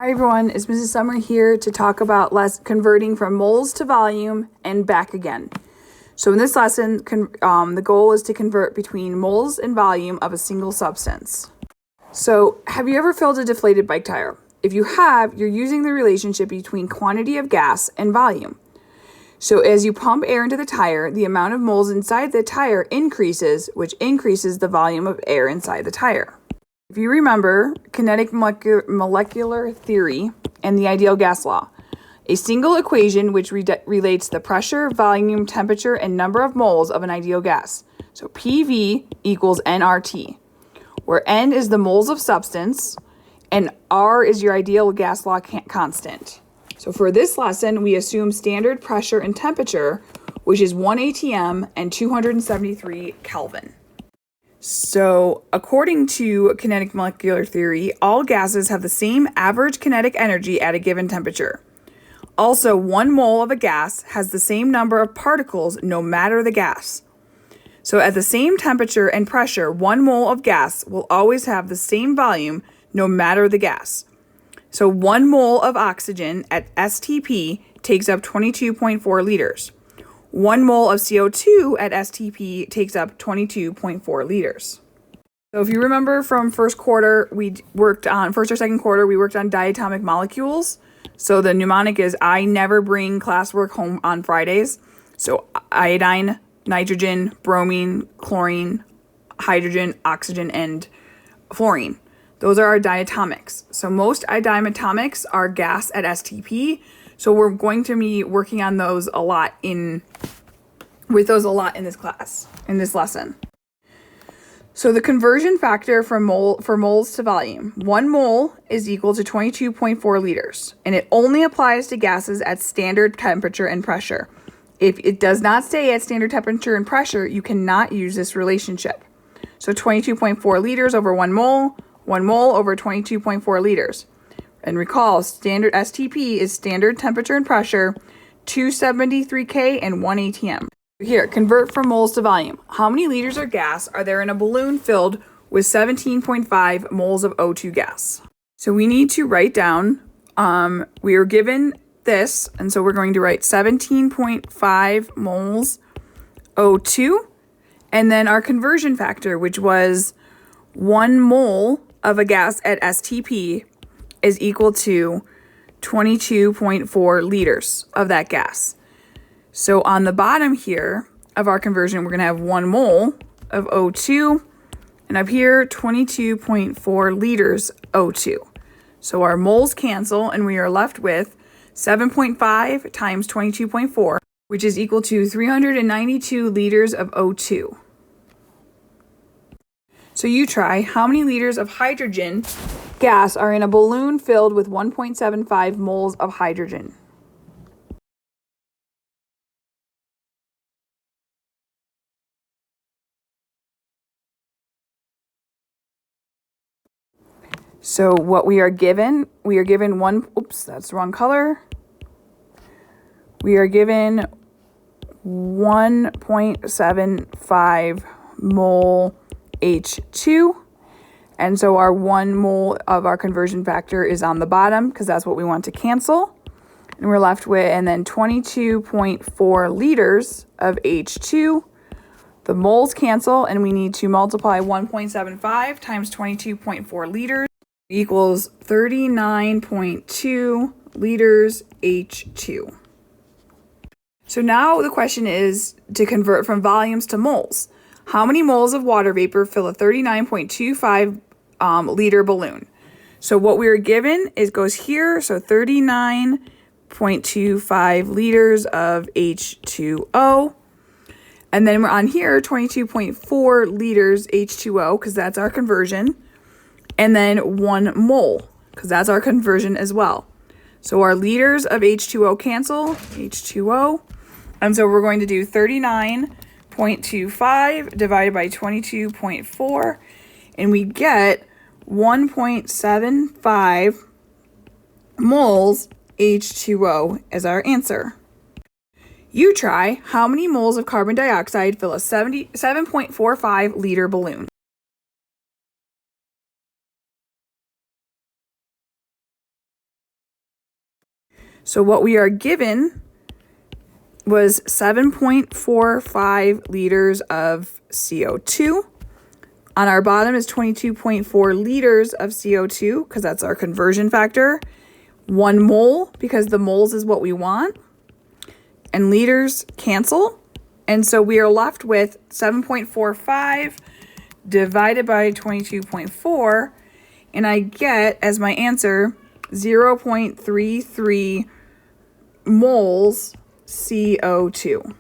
Hi everyone, it's Mrs. Sommer here to talk about converting from moles to volume and back again. So in this lesson, the goal is to convert between moles and volume of a single substance. So have you ever filled a deflated bike tire? If you have, you're using the relationship between quantity of gas and volume. So as you pump air into the tire, the amount of moles inside the tire increases, which increases the volume of air inside the tire. If you remember kinetic molecular theory and the ideal gas law, a single equation which relates the pressure, volume, temperature, and number of moles of an ideal gas. So PV equals nRT, where N is the moles of substance and R is your ideal gas law constant. So for this lesson, we assume standard pressure and temperature, which is 1 atm and 273 Kelvin. So according to kinetic molecular theory, all gases have the same average kinetic energy at a given temperature. Also, 1 mole of a gas has the same number of particles no matter the gas. So at the same temperature and pressure, 1 mole of gas will always have the same volume no matter the gas. So 1 mole of oxygen at STP takes up 22.4 liters. 1 mole of CO2 at STP takes up 22.4 liters. So if you remember from first or second quarter, we worked on diatomic molecules. So the mnemonic is I never bring classwork home on Fridays. So iodine, nitrogen, bromine, chlorine, hydrogen, oxygen, and fluorine. Those are our diatomics. So most diatomics are gas at STP. So we're going to be working on those a lot in this class, in this lesson. So the conversion factor for moles to volume. 1 mole is equal to 22.4 liters, and it only applies to gases at standard temperature and pressure. If it does not stay at standard temperature and pressure, you cannot use this relationship. So 22.4 liters over 1 mole over 22.4 liters. And recall, standard STP is standard temperature and pressure, 273 K and 1 atm. Here, convert from moles to volume. How many liters of gas are there in a balloon filled with 17.5 moles of O2 gas? So we need to write down, we are given this, and so we're going to write 17.5 moles O2, and then our conversion factor, which was 1 mole of a gas at STP, is equal to 22.4 liters of that gas. So on the bottom here of our conversion, we're going to have 1 mole of O2, and up here 22.4 liters O2. So our moles cancel, and we are left with 7.5 times 22.4, which is equal to 392 liters of O2. So you try, how many liters of hydrogen gas are in a balloon filled with 1.75 moles of hydrogen? So what we are given that's the wrong color. We are given 1.75 mole H2. And so our 1 mole of our conversion factor is on the bottom because that's what we want to cancel. And we're left with, and then 22.4 liters of H2. The moles cancel, and we need to multiply 1.75 times 22.4 liters equals 39.2 liters H2. So now the question is to convert from volumes to moles. How many moles of water vapor fill a 39.25 liter balloon? So what we are given goes here. So 39.25 liters of H2O. And then we're on here 22.4 liters H2O because that's our conversion. And then 1 mole because that's our conversion as well. So our liters of H2O cancel, H2O. And so we're going to do 39.25 divided by 22.4, and we get 1.75 moles H2O as our answer. You try, how many moles of carbon dioxide fill a 7.45 liter balloon? So what we are given was 7.45 liters of CO2. On our bottom is 22.4 liters of CO2 because that's our conversion factor. 1 mole because the moles is what we want. And liters cancel. And so we are left with 7.45 divided by 22.4. And I get as my answer 0.33 moles CO2.